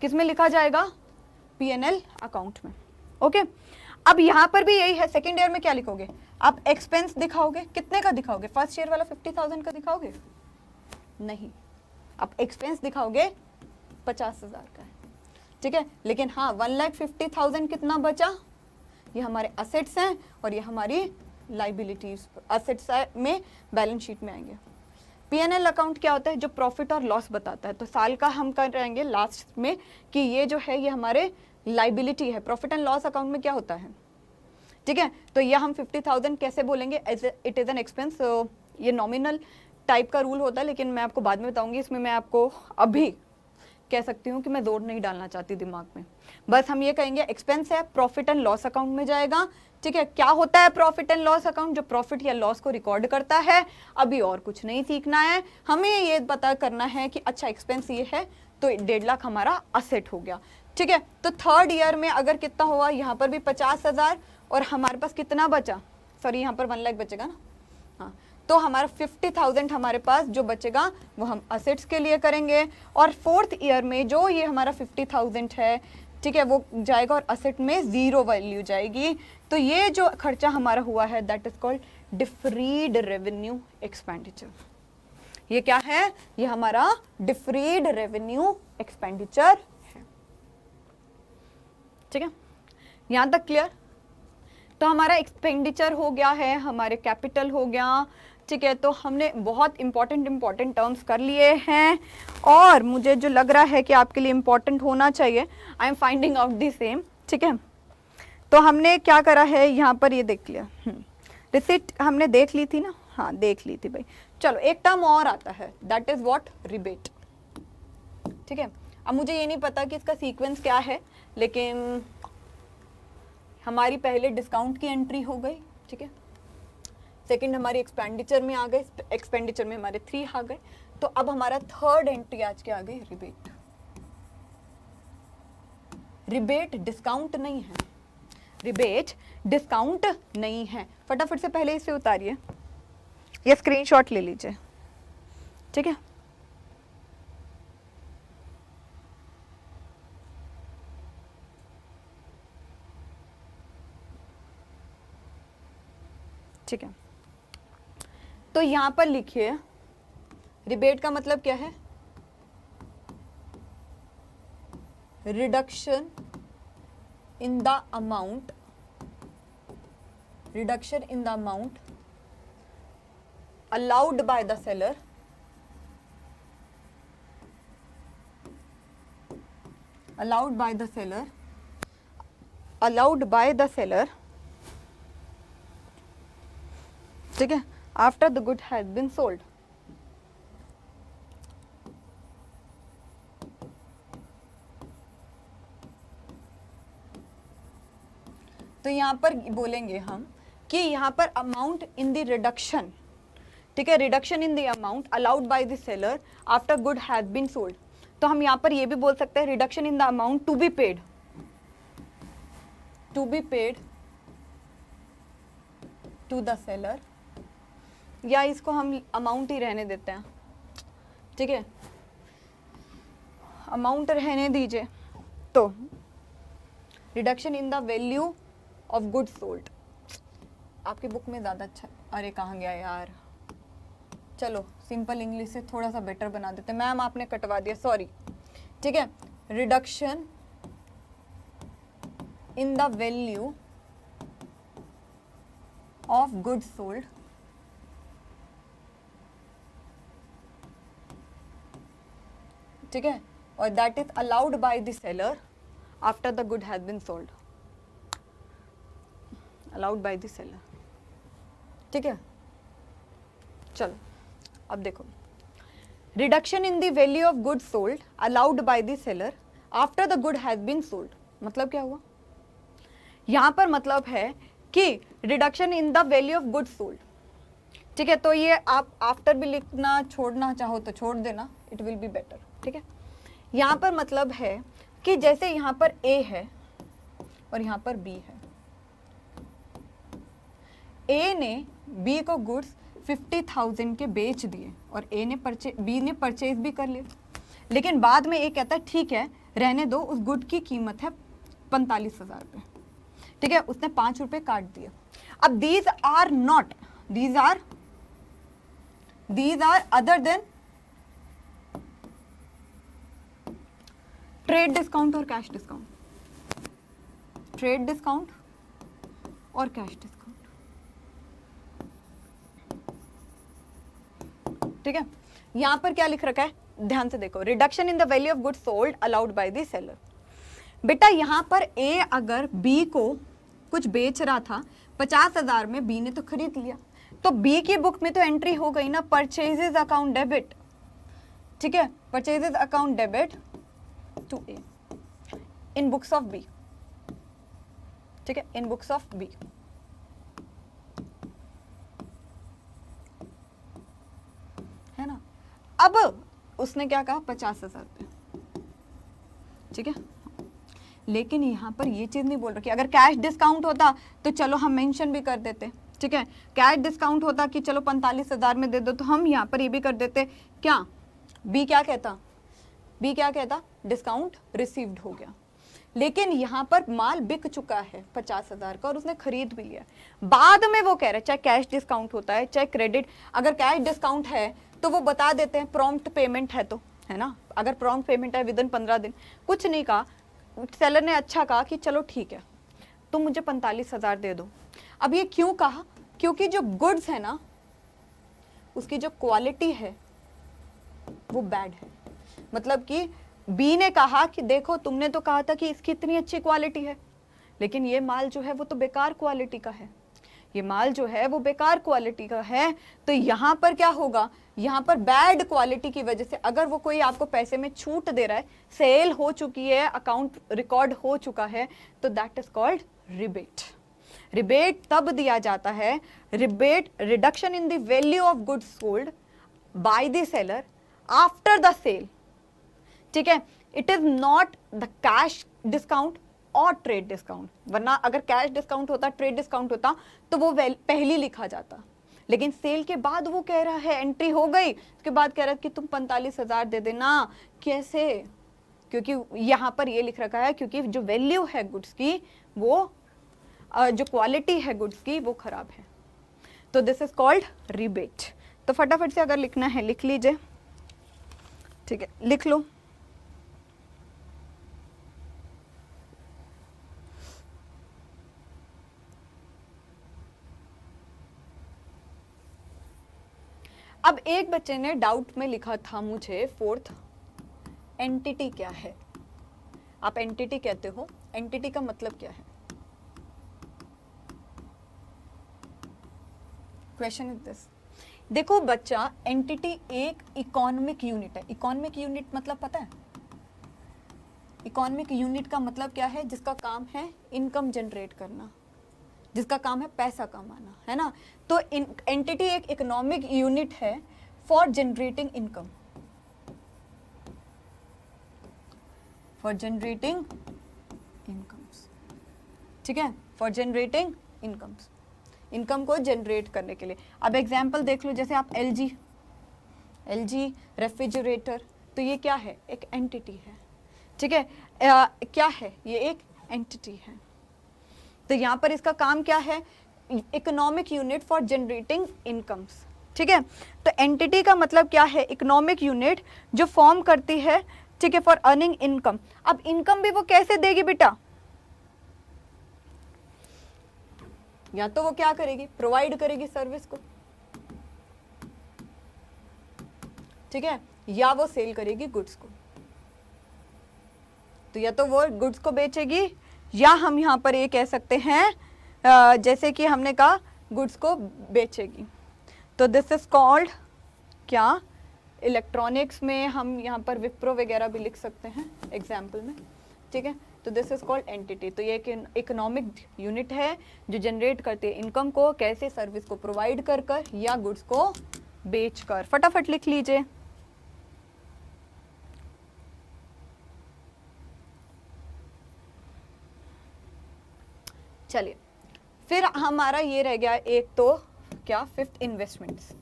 किस में लिखा जाएगा, P&L अकाउंट में। ओके, अब यहाँ पर भी यही है, सेकेंड ईयर में क्या लिखोगे आप, एक्सपेंस दिखाओगे, कितने का दिखाओगे, फर्स्ट ईयर वाला 50,000 का दिखाओगे, नहीं, आप एक्सपेंस दिखाओगे 50,000 का है। ठीक है, लेकिन हाँ 1,50,000 कितना बचा, ये हमारे असेट्स हैं और ये हमारी लाइबिलिटीज, असेट्स में बैलेंस शीट में आएंगे। P&L अकाउंट क्या होता है, जो प्रॉफिट और लॉस बताता है। तो साल का हम कर रहेंगे लास्ट में कि ये जो है ये हमारे लाइबिलिटी है, प्रॉफिट एंड लॉस अकाउंट में क्या होता है। ठीक है, तो ये हम 50,000 कैसे बोलेंगे, as it is an expense. ये नॉमिनल टाइप का रूल होता है, लेकिन मैं आपको बाद में बताऊंगी, इसमें मैं आपको अभी कह सकती हूँ कि मैं जोर नहीं डालना चाहती दिमाग में, बस हम ये कहेंगे एक्सपेंस है, प्रॉफिट एंड लॉस अकाउंट में जाएगा। ठीक है, क्या होता है प्रॉफिट एंड लॉस अकाउंट, जो प्रॉफिट या लॉस को रिकॉर्ड करता है। अभी और कुछ नहीं सीखना है, हमें ये पता करना है कि अच्छा एक्सपेंस ये है तो 1.5 लाख हमारा असेट हो गया। ठीक है, तो थर्ड ईयर में अगर कितना हुआ, यहाँ पर भी 50,000 और हमारे पास कितना बचा, सॉरी यहाँ पर 1 लाख बचेगा ना, हाँ, तो हमारा 50,000 हमारे पास जो बचेगा वो हम असेट्स के लिए करेंगे। और फोर्थ ईयर में जो ये हमारा 50,000 है, ठीक है, वो जाएगा और असेट में 0 वैल्यू जाएगी। तो ये जो खर्चा हमारा हुआ है that is called deferred revenue expenditure. ये क्या है, ये हमारा डिफरीड रेवेन्यू एक्सपेंडिचर है। ठीक है, यहां तक क्लियर। तो हमारा एक्सपेंडिचर हो गया है, हमारे कैपिटल हो गया। ठीक है, तो हमने बहुत इंपॉर्टेंट टर्म्स कर लिए हैं और मुझे जो लग रहा है कि आपके लिए इंपॉर्टेंट होना चाहिए, I am finding out the same. ठीक है, तो हमने क्या करा है, यहाँ पर ये देख लिया, रिसिट हमने देख ली थी ना, हाँ देख ली थी भाई। चलो एक टर्म और आता है दैट इज व्हाट, रिबेट। ठीक है, अब मुझे ये नहीं पता कि इसका सीक्वेंस क्या है, लेकिन हमारी पहले डिस्काउंट की एंट्री हो गई। ठीक है, सेकंड हमारी एक्सपेंडिचर में आ गए, एक्सपेंडिचर में हमारे 3 आ गए, तो अब हमारा थर्ड एंट्री आज के आ गई रिबेट। रिबेट डिस्काउंट नहीं है, रिबेट डिस्काउंट नहीं है। फटाफट से पहले इसे उतारिए, ये स्क्रीनशॉट ले लीजिए। ठीक है, ठीक है, तो यहां पर लिखिए रिबेट का मतलब क्या है, reduction in the amount, reduction in the amount allowed by the seller allowed by the seller ठीक है, after the good has been sold। तो यहां पर बोलेंगे हम कि यहां पर अमाउंट इन द रिडक्शन, ठीक है, reduction in the amount allowed by the seller after good has been sold. तो हम यहाँ पर ये भी बोल सकते हैं reduction in the amount to be paid to the seller, या इसको हम अमाउंट ही रहने देते हैं। ठीक है, अमाउंट रहने दीजिए। तो reduction in the value of good sold, आपकी बुक में ज़्यादा अच्छा, अरे कहाँ गया यार, चलो सिंपल इंग्लिश से थोड़ा सा बेटर बना देते हैं। मैम आपने कटवा दिया, सॉरी। ठीक है, reduction in the value of good sold ठीक है, और that is allowed by the seller after the good has been sold. Allowed by the seller. ठीक है, चलो अब देखो, reduction in the value of good sold allowed by the seller after the good has been sold. मतलब क्या हुआ यहां पर? मतलब है कि reduction in the value of good sold. ठीक है, तो ये आप आफ्टर भी लिखना छोड़ना चाहो तो छोड़ देना, इट विल बी बेटर। ठीक है, यहां पर मतलब है कि जैसे यहां पर ए है और यहां पर बी है, ए ने बी को गुड्स 50,000 के बेच दिए और बी ने परचेज भी कर लिया, लेकिन बाद में ए कहता है ठीक है रहने दो, उस गुड की कीमत है 45,000 रुपये। ठीक है, उसने 5 रुपये काट दिए। अब these are other than trade discount और कैश डिस्काउंट, ट्रेड डिस्काउंट और कैश डिस्काउंट। ठीक है, यहां पर क्या लिख रखा है, ध्यान से देखो, reduction in the value of good sold allowed by the seller. बेटा यहां पर ए अगर बी को कुछ बेच रहा था 50,000 में, बी ने तो खरीद लिया, तो बी की बुक में तो एंट्री हो गई ना, परचेजेस अकाउंट डेबिट। ठीक है, purchases account debit to A in books of B. ठीक है, इन बुक्स ऑफ बी। है ना, अब उसने क्या कहा 50,000 रुपये। ठीक है, लेकिन यहां पर ये चीज नहीं बोल रखी। अगर कैश डिस्काउंट होता तो चलो हम मेंशन भी कर देते। ठीक है, कैश डिस्काउंट होता कि चलो 45,000 में दे दो, तो हम यहाँ पर ये भी कर देते। क्या बी क्या कहता, डिस्काउंट रिसीव्ड हो गया। लेकिन यहाँ पर माल बिक चुका है 50,000 का और उसने खरीद भी लिया। बाद में वो कह रहे चाहे कैश डिस्काउंट होता है चाहे क्रेडिट, अगर कैश डिस्काउंट है तो वो बता देते हैं प्रॉम्प्ट पेमेंट है तो, है ना। अगर प्रॉम्प्ट पेमेंट है विदिन 15 दिन, कुछ नहीं कहा, सेलर ने अच्छा कहा कि चलो ठीक है तुम मुझे 45,000 दे दो। अब ये क्यों कहा, क्योंकि जो गुड्स है ना उसकी जो क्वालिटी है वो बैड है। मतलब कि बी ने कहा कि देखो तुमने तो कहा था कि इसकी इतनी अच्छी क्वालिटी है, लेकिन ये माल जो है वो तो बेकार क्वालिटी का है, ये माल जो है वो बेकार क्वालिटी का है। तो यहाँ पर क्या होगा, यहाँ पर बैड क्वालिटी की वजह से अगर वो कोई आपको पैसे में छूट दे रहा है, सेल हो चुकी है, अकाउंट रिकॉर्ड हो चुका है, तो that is called rebate. Rebate तब दिया जाता है, rebate reduction in the value of goods sold by the seller after the sale. ठीक है, it is not the cash discount और ट्रेड डिस्काउंट, वरना अगर कैश डिस्काउंट होता, ट्रेड डिस्काउंट होता तो वो पहले लिखा जाता। लेकिन सेल के बाद वो कह रहा है, एंट्री हो गई उसके बाद कह रहा है कि तुम 45,000 दे देना। कैसे, क्योंकि यहाँ पर ये लिख रखा है क्योंकि जो वैल्यू है गुड्स की, वो जो क्वालिटी है गुड्स की वो खराब है। तो दिस इज कॉल्ड रिबेट। तो फटाफट से अगर लिखना है लिख लीजिए। ठीक है, लिख लो। अब एक बच्चे ने डाउट में लिखा था मुझे, फोर्थ, एंटिटी क्या है। आप एंटिटी कहते हो, एंटिटी का मतलब क्या है? Question is this. देखो बच्चा, एंटिटी एक इकोनॉमिक यूनिट है। इकोनॉमिक यूनिट मतलब पता है? इकोनॉमिक यूनिट का मतलब क्या है? जिसका काम है इनकम जनरेट करना, जिसका काम है पैसा कमाना, है ना। तो एंटिटी एक इकोनॉमिक यूनिट है for generating income, for generating incomes. ठीक है, फॉर जनरेटिंग इनकम्स, इनकम को जनरेट करने के लिए। अब एग्जाम्पल देख लो, जैसे आप एलजी रेफ्रिजरेटर, तो ये क्या है? एक एंटिटी है। ठीक है, क्या है? ये एक एंटिटी है। तो यहाँ पर इसका काम क्या है? Economic unit for generating incomes. ठीक है, तो एंटिटी का मतलब क्या है? इकोनॉमिक यूनिट जो फॉर्म करती है, ठीक है, फॉर अर्निंग इनकम। अब इनकम भी वो कैसे देगी बेटा? या तो वो क्या करेगी? प्रोवाइड करेगी सर्विस को, ठीक है, या वो सेल करेगी गुड्स को। तो या तो वो गुड्स को बेचेगी, या हम यहां पर ये कह सकते हैं जैसे कि हमने कहा गुड्स को बेचेगी, तो दिस इज कॉल्ड क्या, इलेक्ट्रॉनिक्स में हम यहाँ पर विप्रो वगैरह भी लिख सकते हैं एग्जाम्पल में, ठीक है। तो दिस इज कॉल्ड एंटिटी। तो ये एक इकोनॉमिक यूनिट है जो जनरेट करती है इनकम को, कैसे, सर्विस को प्रोवाइड कर कर या गुड्स को बेच कर। फटाफट लिख लीजिए। चलिए, फिर हमारा ये रह गया एक, तो क्या, फिफ्थ, इन्वेस्टमेंट्स।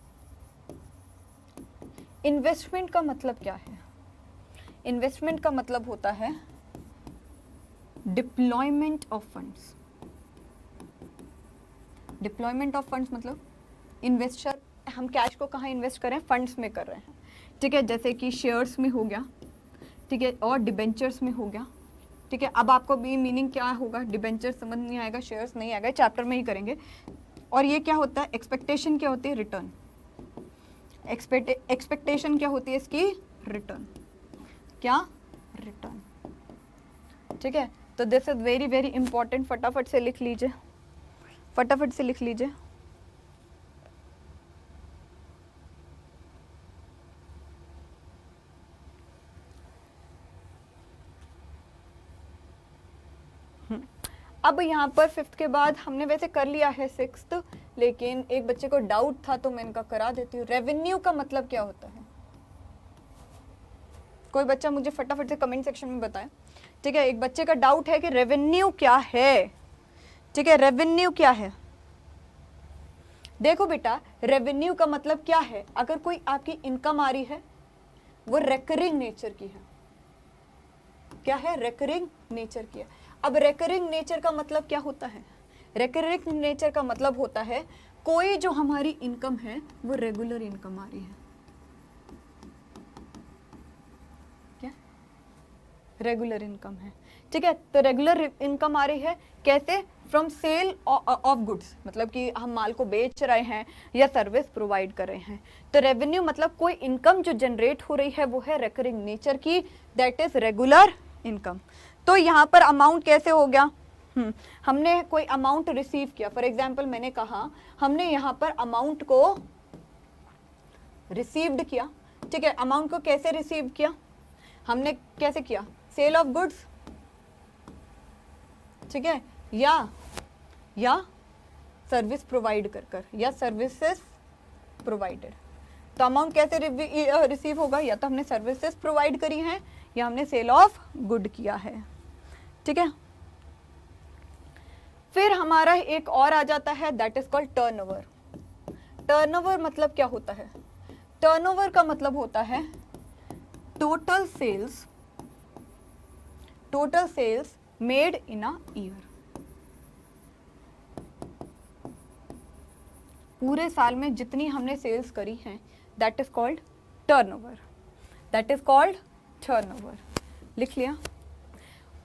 इन्वेस्टमेंट का मतलब क्या है? इन्वेस्टमेंट का मतलब होता है deployment of funds. Deployment of funds मतलब इन्वेस्टर, हम कैश को कहाँ इन्वेस्ट करें, फंड्स में कर रहे हैं, ठीक है। जैसे कि शेयर्स में हो गया, ठीक है, और डिबेंचर्स में हो गया, ठीक है। अब आपको भी मीनिंग क्या होगा, डिबेंचर समझ नहीं आएगा, शेयर्स नहीं आएगा, चैप्टर में ही करेंगे। और ये क्या होता है, एक्सपेक्टेशन क्या होती है, रिटर्न। एक्सपेक्टेशन क्या होती है इसकी, रिटर्न, क्या, रिटर्न, ठीक है। तो this is very very important, फटाफट से लिख लीजिए, फटाफट से लिख लीजिए। अब यहाँ पर फिफ्थ के बाद हमने वैसे कर लिया है सिक्स्थ, लेकिन एक बच्चे को डाउट था तो मैं इनका करा देती हूँ। रेवेन्यू का मतलब क्या होता है? कोई बच्चा मुझे फटाफट से कमेंट सेक्शन में बताए, ठीक है। एक बच्चे का डाउट है कि रेवेन्यू क्या है, ठीक है, रेवेन्यू क्या है। देखो बेटा, रेवेन्यू का मतलब क्या है, अगर कोई आपकी इनकम आ रही है वो रेकरिंग नेचर की है। क्या है, रेकरिंग नेचर की है। अब रेकरिंग नेचर का मतलब क्या होता है? रेकरिंग नेचर का मतलब होता है कोई जो हमारी इनकम है वो रेगुलर इनकम आ रही है। क्या, रेगुलर इनकम है, ठीक है। तो रेगुलर इनकम आ रही है कैसे, फ्रॉम सेल ऑफ गुड्स, मतलब कि हम माल को बेच रहे हैं या सर्विस प्रोवाइड कर रहे हैं। तो रेवेन्यू मतलब कोई इनकम जो जनरेट हो रही है वो है रेकरिंग नेचर की, दैट इज रेगुलर इनकम। तो यहाँ पर अमाउंट कैसे हो गया, हमने कोई अमाउंट रिसीव किया, फॉर एग्जाम्पल मैंने कहा हमने यहाँ पर अमाउंट को रिसीव्ड किया, ठीक है। अमाउंट को कैसे रिसीव किया, हमने कैसे किया, सेल ऑफ गुड्स, ठीक है, या सर्विस प्रोवाइड कर कर, या सर्विसेज प्रोवाइडेड। तो अमाउंट कैसे रिसीव होगा, या तो हमने सर्विसेज प्रोवाइड करी हैं या हमने सेल ऑफ गुड किया है, ठीक है। फिर हमारा एक और आ जाता है, that is called turnover. Turnover मतलब क्या होता है? टर्नओवर का मतलब होता है total sales made in a year. पूरे साल में जितनी हमने सेल्स करी हैं, that is called turnover, that is called turnover. लिख लिया।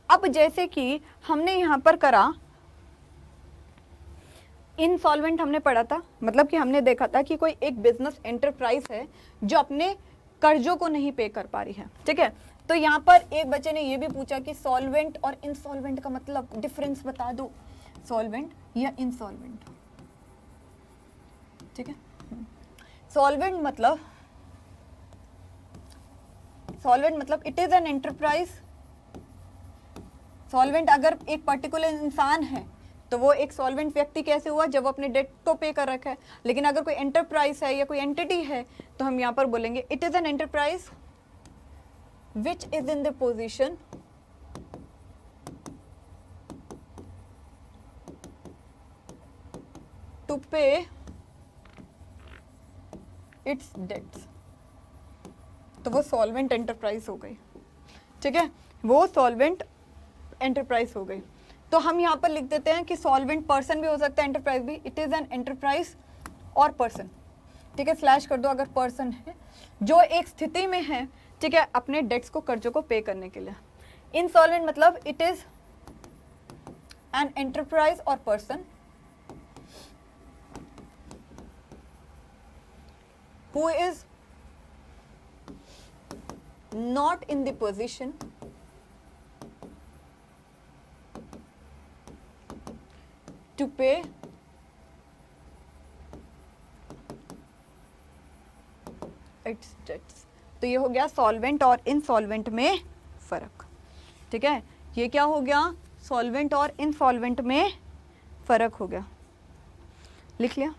अब जैसे कि हमने यहां पर करा इनसॉल्वेंट, हमने पढ़ा था, मतलब कि हमने देखा था कि कोई एक बिजनेस एंटरप्राइज है जो अपने कर्जों को नहीं पे कर पा रही है, ठीक है। तो यहाँ पर एक बच्चे ने ये भी पूछा कि सॉल्वेंट और इंसॉल्वेंट का मतलब डिफरेंस बता दो, सॉल्वेंट या इंसॉल्वेंट, ठीक है। सॉल्वेंट मतलब it is an enterprise. Solvent अगर एक पर्टिकुलर इंसान है तो वो एक सॉल्वेंट व्यक्ति कैसे हुआ, जब अपने डेट को पे कर रखा है। लेकिन अगर कोई एंटरप्राइज है या कोई एंटिटी है तो हम यहाँ पर बोलेंगे it is an enterprise which is in the position to pay its debts. तो वो सॉल्वेंट एंटरप्राइज हो गई, ठीक है, वो सॉल्वेंट एंटरप्राइज हो गई। तो हम यहाँ पर लिख देते हैं कि सॉल्वेंट पर्सन भी हो सकता है, एंटरप्राइज भी। इट इज एन एंटरप्राइज और पर्सन, ठीक है, स्लैश कर दो अगर पर्सन है, जो एक स्थिति में है, ठीक है, अपने डेट्स को, कर्जों को पे करने के लिए। इनसॉल्वेंट मतलब इट इज एन एंटरप्राइज और person who is not in the position to pay its debts. तो ये हो गया सॉल्वेंट और इनसॉल्वेंट में फर्क, ठीक है। ये क्या हो गया, सॉल्वेंट और इनसॉल्वेंट में फर्क हो गया, लिख लिया।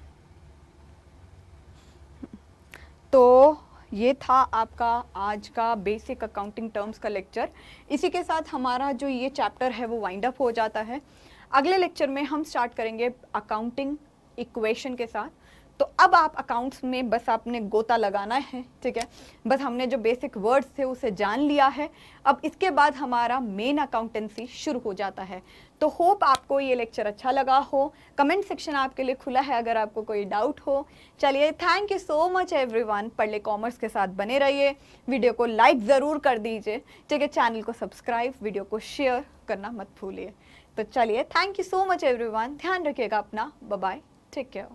तो ये था आपका आज का बेसिक अकाउंटिंग टर्म्स का लेक्चर। इसी के साथ हमारा जो ये चैप्टर है वो वाइंड अप हो जाता है। अगले लेक्चर में हम स्टार्ट करेंगे अकाउंटिंग इक्वेशन के साथ। तो अब आप अकाउंट्स में बस आपने गोता लगाना है, ठीक है। बस हमने जो बेसिक वर्ड्स थे उसे जान लिया है। अब इसके बाद हमारा मेन अकाउंटेंसी शुरू हो जाता है। तो होप आपको ये लेक्चर अच्छा लगा हो। कमेंट सेक्शन आपके लिए खुला है अगर आपको कोई डाउट हो। चलिए, thank you so much everyone. पढ़ ले कॉमर्स के साथ बने रहिए। वीडियो को लाइक ज़रूर कर दीजिए, ठीक है। चैनल को सब्सक्राइब, वीडियो को शेयर करना मत भूलिए। तो चलिए, thank you so much everyone. ध्यान रखिएगा अपना। Bye bye, take care.